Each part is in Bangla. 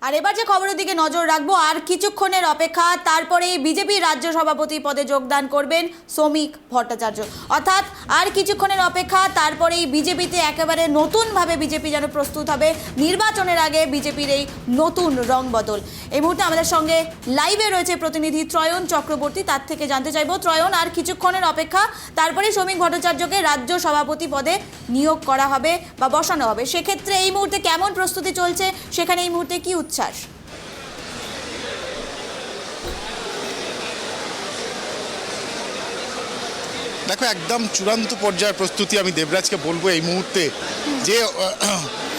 আর এবার যে খবরের দিকে নজর রাখবো, আর কিছুক্ষণের অপেক্ষা, তারপরেই বিজেপি রাজ্য সভাপতি পদে যোগদান করবেন শ্রমিক ভট্টাচার্য। অর্থাৎ আর কিছুক্ষণের অপেক্ষা, তারপরেই বিজেপিতে একেবারে নতুনভাবে বিজেপি যেন প্রস্তুত হবে নির্বাচনের আগে বিজেপির এই নতুন রং বদল। এই মুহূর্তে আমাদের সঙ্গে লাইভে রয়েছে প্রতিনিধি ত্রয়ন চক্রবর্তী, তার থেকে জানতে চাইবো ত্রয়ন, আর কিছুক্ষণের অপেক্ষা, তারপরেই শ্রমিক ভট্টাচার্যকে রাজ্য সভাপতি পদে নিয়োগ করা হবে বা বসানো হবে। সেক্ষেত্রে এই মুহূর্তে কেমন প্রস্তুতি চলছে, সেখানে এই মুহূর্তে কি উচ্ছ্বাস? দেখো, একদম চূড়ান্ত পর্যায়ের প্রস্তুতি আমি দেবরাজকে বলবো। এই মুহূর্তে যে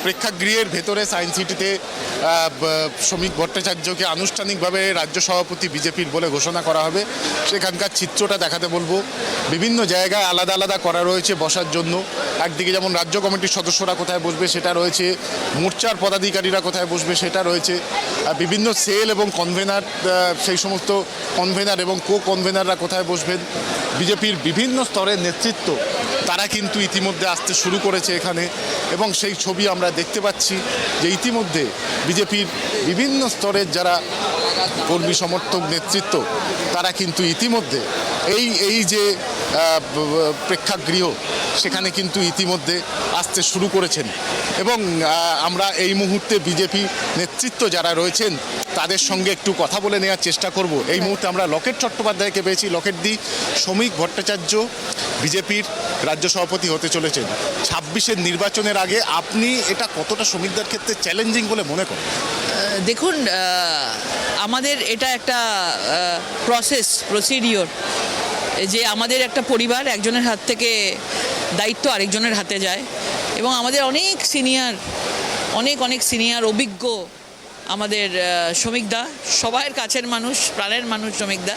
প্রেক্ষাগৃহের ভেতরে সায়েন্স সিটিতে শ্রমিক ভট্টাচার্যকে আনুষ্ঠানিকভাবে রাজ্য সভাপতি বিজেপির বলে ঘোষণা করা হবে, সেখানকার চিত্রটা দেখাতে বলবো। বিভিন্ন জায়গায় আলাদা আলাদা করা রয়েছে বসার জন্য। একদিকে যেমন রাজ্য কমিটির সদস্যরা কোথায় বসবে সেটা রয়েছে, মোর্চার পদাধিকারীরা কোথায় বসবে সেটা রয়েছে, বিভিন্ন সেল এবং কনভেনার, সেই সমস্ত কনভেনার এবং কো কনভেনাররা কোথায় বসবেন, বিজেপির বিভিন্ন স্তরের নেতৃত্ব তারা কিন্তু ইতিমধ্যে আসতে শুরু করেছে এখানে। এবং সেই ছবি আমরা দেখতে পাচ্ছি যে ইতিমধ্যে বিজেপির বিভিন্ন স্তরের যারা কর্মী সমর্থক নেতৃত্ব তারা কিন্তু ইতিমধ্যে এই যে প্রেক্ষাগৃহ সেখানে কিন্তু ইতিমধ্যে আসতে শুরু করেছেন। এবং আমরা এই মুহূর্তে বিজেপি নেতৃত্ব যারা রয়েছেন তাদের সঙ্গে একটু কথা বলে নেওয়ার চেষ্টা করব। এই মুহূর্তে আমরা লকেট চট্টোপাধ্যায়কে পেয়েছি। লকেটদি, শ্রমিক ভট্টাচার্য বিজেপির রাজ্য সভাপতি হতে চলেছেন 26-এর নির্বাচনের আগে। আপনি এটা কতটা শ্রমিকদের ক্ষেত্রে চ্যালেঞ্জিং বলে মনে করেন? দেখুন, আমাদের এটা একটা প্রসিডিওর যে আমাদের একটা পরিবার একজনের হাত থেকে দায়িত্ব আরেকজনের হাতে যায়, এবং আমাদের অনেক সিনিয়র অভিজ্ঞ আমাদের শ্রমিকদা, সবার কাছের মানুষ, প্রাণের মানুষ শ্রমিকদা।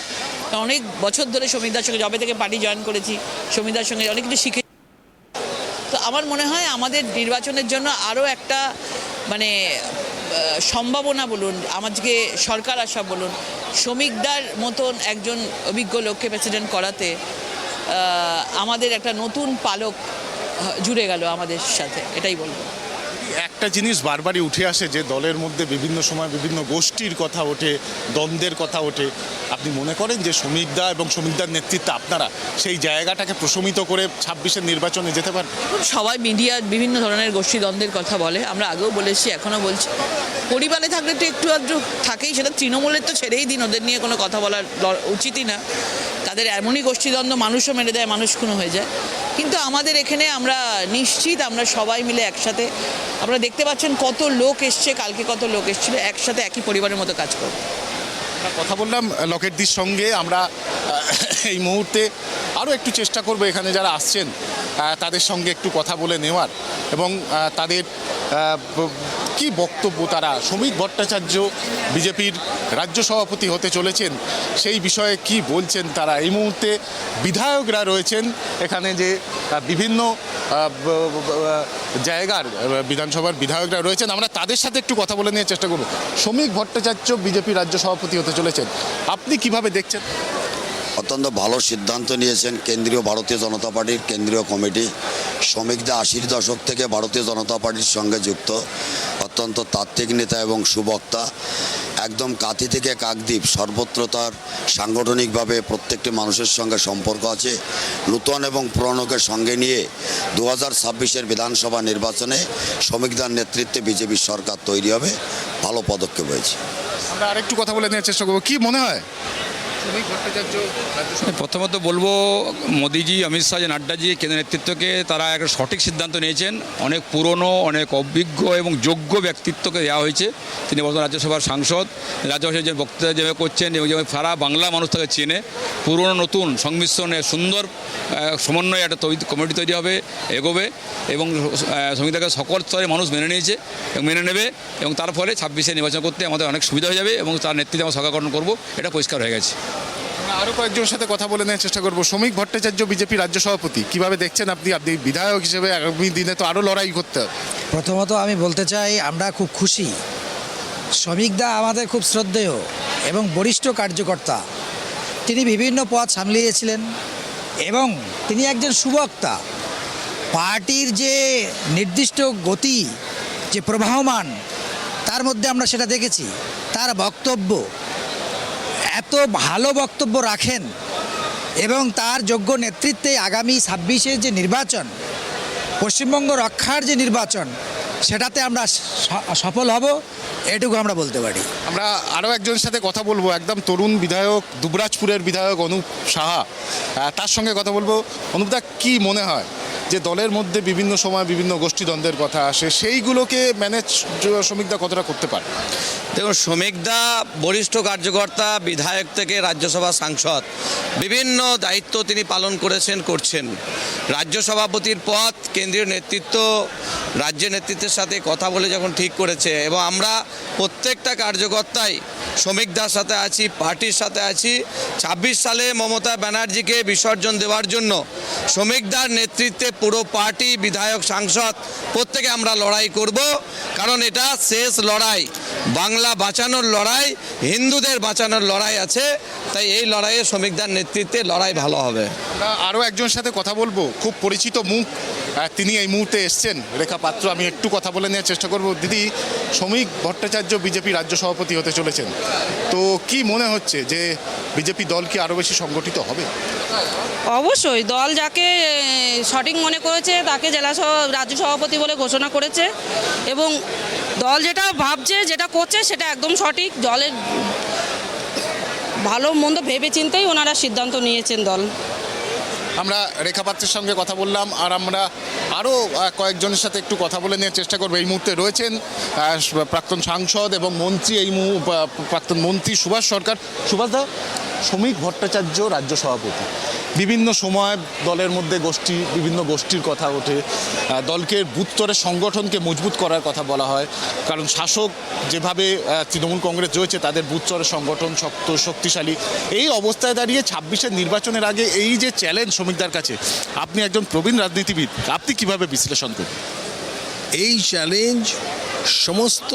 অনেক বছর ধরে শ্রমিকদার সঙ্গে যবে থেকে পার্টি জয়েন করেছি, শ্রমিকদার সঙ্গে অনেক কিছু শিখে। তো আমার মনে হয় আমাদের নির্বাচনের জন্য আরও একটা সম্ভাবনা বলুন, আমাদেরকে সরকার আসা বলুন, শ্রমিকদার মতন একজন অভিজ্ঞ লোককে প্রেসিডেন্ট করাতে আমাদের একটা নতুন পালক জুড়ে গেল আমাদের সাথে, এটাই বলবো। একটা জিনিস বারবারই উঠে আসে যে দলের মধ্যে বিভিন্ন সময় বিভিন্ন গোষ্ঠীর কথা ওঠে, দ্বন্দ্বের কথা ওঠে। আপনি মনে করেন যে শ্রমিকদা এবং শ্রমিকদার নেতৃত্বে আপনারা সেই জায়গাটাকে প্রশমিত করে 26-এর নির্বাচনে যেতে পারেন? সবাই মিডিয়া বিভিন্ন ধরনের গোষ্ঠী দ্বন্দ্বের কথা বলে, আমরা আগেও বলেছি, এখনও বলছি। পরিবারে থাকলে তো একটু আধটু থাকেই, সেটা তৃণমূলের তো ছেড়েই দিন, ওদের নিয়ে কোনো কথা বলার উচিতই না। তাদের এমনই গোষ্ঠীদ্বন্দ্ব, মানুষও মেরে দেয়, মানুষ খুন হয়ে যায়। কিন্তু আমাদের এখানে আমরা নিশ্চিত, আমরা সবাই মিলে একসাথে, আপনারা দেখতে পাচ্ছেন কত লোক এসছে, কালকে কত লোক এসেছিল, একসাথে একই পরিবারের মতো কাজ করব। কথা বললাম লকেটদির সঙ্গে। আমরা এই মুহূর্তে আরও একটু চেষ্টা করব এখানে যারা আসছেন তাদের সঙ্গে একটু কথা বলে নেওয়ার, এবং তাদের কি বক্তব্য, তারা শ্রমিক ভট্টাচার্য বিজেপির রাজ্য সভাপতি হতে চলেছেন সেই বিষয়ে কি বলছেন তারা। এই মুহূর্তে বিধায়করা রয়েছেন এখানে, যে বিভিন্ন জায়গার বিধানসভার বিধায়করা রয়েছেন, আমরা তাদের সাথে একটু কথা বলে নেওয়ার চেষ্টা করব। শ্রমিক ভট্টাচার্য বিজেপির রাজ্য সভাপতি হতে চলেছেন, আপনি কিভাবে দেখছেন? অত্যন্ত ভালো সিদ্ধান্ত নিয়েছেন কেন্দ্রীয় ভারতীয় জনতা পার্টির কেন্দ্রীয় কমিটি। শ্রমিকদের 80-র দশক থেকে ভারতীয় জনতা পার্টির সঙ্গে যুক্ত, অত্যন্ত তাত্ত্বিক নেতা এবং সুবক্তা, একদম কাঁথি থেকে কাকদ্বীপ সর্বত্র তার সাংগঠনিকভাবে প্রত্যেকটি মানুষের সঙ্গে সম্পর্ক আছে। নূতন এবং পুরনোকে সঙ্গে নিয়ে 2026-এর বিধানসভা নির্বাচনে শ্রমিকদের নেতৃত্বে বিজেপির সরকার তৈরি হবে, ভালো পদক্ষেপ হয়েছে। আমরা আরেকটু কথা বলে নেওয়ার চেষ্টা করবো। কি মনে হয়? প্রথমত বলবো, মোদিজি, অমিত শাহ, নাড্ডাজি, কেন্দ্রীয় নেতৃত্বকে তারা একটা সঠিক সিদ্ধান্ত নিয়েছেন। অনেক পুরনো, অনেক অভিজ্ঞ এবং যোগ্য ব্যক্তিত্বকে দেওয়া হয়েছে। তিনি বর্তমান রাজ্যসভার সাংসদ, রাজ্যসভায় যে বক্তৃতা যেভাবে করছেন এবং যেভাবে সারা বাংলা মানুষ তাকে চেনে, পুরনো নতুন সংমিশ্রণে সুন্দর সমন্বয়ে একটা কমিটি তৈরি হবে, এগোবে, এবং শ্রমিকদেরকে সকল স্তরে মানুষ মেনে নিয়েছে এবং মেনে নেবে, এবং তার ফলে 26-এ নির্বাচন করতে আমাদের অনেক সুবিধা হয়ে যাবে, এবং তার নেতৃত্বে আমরা সরকার গঠন করবো, এটা পরিষ্কার হয়ে গেছে। আরও কয়েকজনের সাথে কথা বলে নেওয়ার চেষ্টা করবো। শ্রমিক ভট্টাচার্য বিজেপি রাজ্য সভাপতি, কিভাবে দেখছেন আপনি? আপনি বিধায়ক হিসেবে আগামী দিনে তো আরও লড়াই করতে হবে। প্রথমত আমি বলতে চাই, আমরা খুব খুশি। শ্রমিকদা আমাদের খুব শ্রদ্ধেয় এবং বরিষ্ঠ কার্যকর্তা। তিনি বিভিন্ন পদ সামলিয়েছিলেন এবং তিনি একজন সুবক্তা। পার্টির যে নির্দিষ্ট গতি, যে প্রবাহমান, তা তার মধ্যে আমরা সেটা দেখেছি। তার বক্তব্য এত ভালো বক্তব্য রাখেন এবং তার যোগ্য নেতৃত্বে আগামী 26-এর যে নির্বাচন, পশ্চিমবঙ্গ রক্ষার যে নির্বাচন, সেটাতে আমরা সফল হব, এটুকু আমরা বলতে পারি। আমরা আরও একজনের সাথে কথা বলবো, একদম তরুণ বিধায়ক, দুবরাজপুরের বিধায়ক অনুপ সাহা, তার সঙ্গে কথা বলবো। অনুপদা, কি মনে হয় যে দলের মধ্যে বিভিন্ন সময় বিভিন্ন গোষ্ঠীদ্বন্দ্বের কথা আসে, সেইগুলোকে ম্যানেজ শ্রমিকদা কতটা করতে পারে? দেখুন, শ্রমিকদা বরিষ্ঠ কার্যকর্তা, বিধায়ক থেকে রাজ্যসভা সাংসদ, বিভিন্ন দায়িত্ব তিনি পালন করছেন। রাজ্য সভাপতির পদ কেন্দ্রীয় নেতৃত্ব রাজ্য নেতৃত্বের সাথে কথা বলে যখন ঠিক করেছে, এবং আমরা প্রত্যেকটা কার্যকর্তাই শ্রমিকদার সাথে আছি, পার্টির সাথে আছি। 26 সালে মমতা ব্যানার্জিকে বিসর্জন দেওয়ার জন্য শ্রমিকদার নেতৃত্বে পুরো পার্টি, বিধায়ক, সাংসদ প্রত্যেকে আমরা লড়াই করব, কারণ এটা শেষ লড়াই, বাংলা বাঁচানোর লড়াই, হিন্দুদের বাঁচানোর লড়াই আছে। তাই এই লড়াইয়ে শ্রমিকদার নেতৃত্বে লড়াই ভালো হবে। আমরা আরও একজনের সাথে কথা বলবো, খুব পরিচিত মুখ, তিনি এই মুহূর্তে এসছেন, রেখা পাত্র। আমি একটু কথা বলে নেওয়ার চেষ্টা করব। দিদি, শ্রমিক ভট্টাচার্য বিজেপি রাজ্য সভাপতি হতে চলেছেন, তো কি মনে হচ্ছে যে বিজেপি দল কি আরও বেশি সংগঠিত হবে? অবশ্যই দল যাকে সঠিক মনে করেছে তাকে রাজ্য সভাপতি বলে ঘোষণা করেছে, এবং দল যেটা ভাবছে, যেটা করছে, সেটা একদম সঠিক। দলের ভালো মন্দ ভেবে চিন্তেই ওনারা সিদ্ধান্ত নিয়েছেন দল। আমরা রেখা পাত্রের সঙ্গে কথা বললাম, আর আমরা আরও কয়েকজনের সাথে একটু কথা বলে নেওয়ার চেষ্টা করবো। এই মুহূর্তে রয়েছেন প্রাক্তন সাংসদ এবং মন্ত্রী, প্রাক্তন মন্ত্রী সুভাষ সরকার। সুভাষদা, শ্রমিক ভট্টাচার্য রাজ্য সভাপতি, বিভিন্ন সময় দলের মধ্যে বিভিন্ন গোষ্ঠীর কথা ওঠে, দলকে বুথ স্তরের সংগঠনকে মজবুত করার কথা বলা হয়, কারণ শাসক যেভাবে তৃণমূল কংগ্রেস রয়েছে, তাদের বুথ স্তরের সংগঠন শক্তিশালী। এই অবস্থায় দাঁড়িয়ে 26-এর নির্বাচনের আগে এই যে চ্যালেঞ্জ শ্রমিকদের কাছে, আপনি একজন প্রবীণ রাজনীতিবিদ, আপনি কিভাবে বিশ্লেষণ করবেন? এই চ্যালেঞ্জ সমস্ত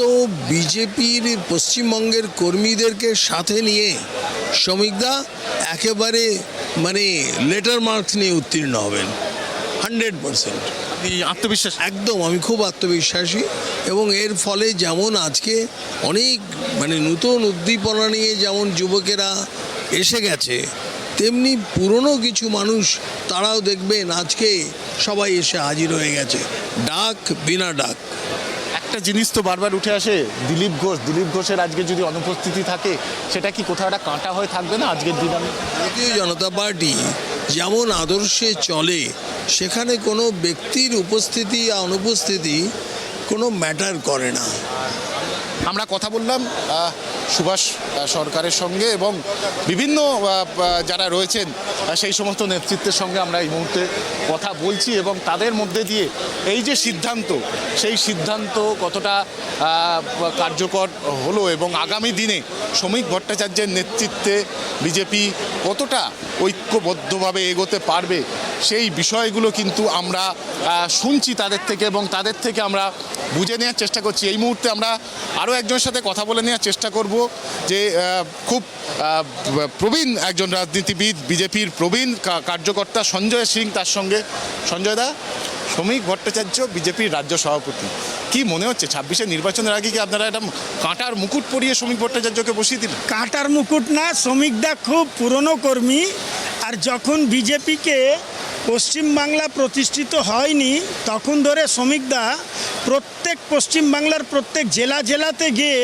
বিজেপির পশ্চিমবঙ্গের কর্মীদেরকে সাথে নিয়ে শ্রমিকদা একেবারে লেটার মার্কস নিয়ে উত্তীর্ণ হবেন 100%। আত্মবিশ্বাস? একদম, আমি খুব আত্মবিশ্বাসী, এবং এর ফলে যেমন আজকে অনেক নতুন উদ্দীপনা নিয়ে যেমন যুবকেরা এসে গেছে, তেমনি পুরনো কিছু মানুষ তারাও দেখবেন আজকে সবাই এসে হাজির হয়ে গেছে, ডাক বিনা ডাক। একটা জিনিস তো বারবার উঠে আসে, দিলীপ ঘোষের আজকে যদি অনুপস্থিতি থাকে, সেটা কি কোথাও একটা কাঁটা হয়ে থাকবে না আজকের দিন? ভারতীয় জনতা পার্টি যেমন আদর্শে চলে, সেখানে কোনো ব্যক্তির উপস্থিতি আর অনুপস্থিতি কোনো ম্যাটার করে না। আমরা কথা বললাম সুভাষ সরকারের সঙ্গে এবং বিভিন্ন যারা রয়েছেন সেই সমস্ত নেতৃত্বের সঙ্গে আমরা এই মুহূর্তে কথা বলছি, এবং তাদের মধ্যে দিয়ে এই যে সিদ্ধান্ত, সেই সিদ্ধান্ত কতটা কার্যকর হলো এবং আগামী দিনে শ্রমিক ভট্টাচার্যের নেতৃত্বে বিজেপি কতটা ঐক্যবদ্ধভাবে এগোতে পারবে, সেই বিষয়গুলো কিন্তু আমরা শুনছি তাদের থেকে, এবং তাদের থেকে আমরা বুঝে নেওয়ার চেষ্টা করছি। এই মুহূর্তে আমরা আরও একজনের সাথে কথা বলে নেওয়ার চেষ্টা করব, যে খুব প্রবীণ একজন রাজনীতিবিদ, বিজেপির প্রবীণ কার্যকর্তা সঞ্জয় সিং, তার সঙ্গে। সঞ্জয় দা, শ্রমিক ভট্টাচার্য বিজেপির রাজ্য সভাপতি, কি মনে হচ্ছে 26-এর নির্বাচনের আগে কি আপনারা একটা কাঁটার মুকুট পরিয়ে শ্রমিক ভট্টাচার্যকে বসিয়ে দিলেন? কাঁটার মুকুট না, শ্রমিকদা খুব পুরনো কর্মী, আর যখন বিজেপিকে পশ্চিমবাংলা প্রতিষ্ঠিত হয়নি, তখন ধরে শ্রমিকদা প্রত্যেক পশ্চিমবাংলার প্রত্যেক জেলাতে গিয়ে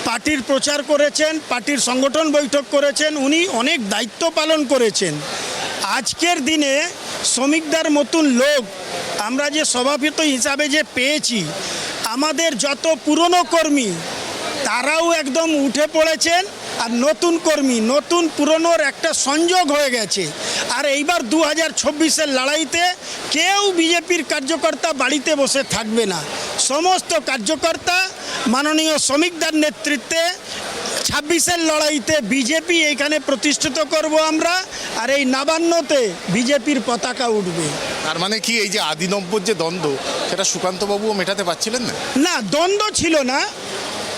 পার্টির প্রচার করেছেন, পার্টির সংগঠন বৈঠক করেছেন, উনি অনেক দায়িত্ব পালন করেছেন। আজকের দিনে শ্রমিকদার মতন লোক আমরা যে সভাপতি হিসাবে যে পেয়েছি, আমাদের যত পুরনো কর্মী তারাও একদম উঠে পড়েছেন, আর নতুন কর্মী, নতুন পুরনোর একটা সংযোগ হয়ে গেছে। আর এইবার 2024-এর লড়াইতে কেউ বিজেপির কার্যকর্তা বাড়িতে বসে থাকবে না, সমস্ত কার্যকর্তা মাননীয় শ্রমিকদার নেতৃত্বে 26-এর লড়াইতে বিজেপি এইখানে প্রতিষ্ঠিত করব আমরা, আর এই নবান্নতে বিজেপির পতাকা উঠবে। তার মানে কি এই যে আদি নব্বর যে দ্বন্দ্ব, সেটা সুকান্তবাবুও মেটাতে পারছিলেন না? না, দ্বন্দ্ব ছিল না,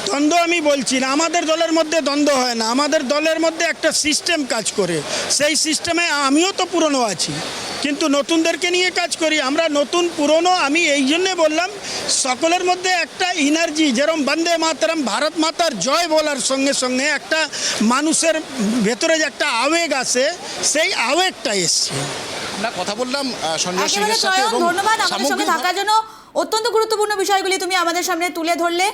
দ্বন্দ্ব আমি বলছি না, আমাদের দলের মধ্যে দ্বন্দ্ব হয় না, আমাদের দলের মধ্যে একটা সিস্টেম কাজ করে। সেই সিস্টেমে আমিও তো পুরনো আছি, কিন্তু নতুনদেরকে নিয়ে কাজ করি। আমরা নতুন পুরনো, আমি এই জন্যে বললাম সকলের মধ্যে একটা এনার্জি, যেরকম বন্দে মাতরম ভারত মাতার জয় বলার সঙ্গে সঙ্গে একটা মানুষের ভেতরে যে একটা আবেগ আছে, সেই আবেগটা এসছে। আমরা কথা বললাম সঞ্জয় একেবারে সিংয়ের সাথে চয়ন, এবং ধন্যবাদ আমাদের সঙ্গে সামগ্রিক থাকার জন্য। অত্যন্ত গুরুত্বপূর্ণ বিষয়গুলি তুমি আমাদের সামনে তুলে ধরলে।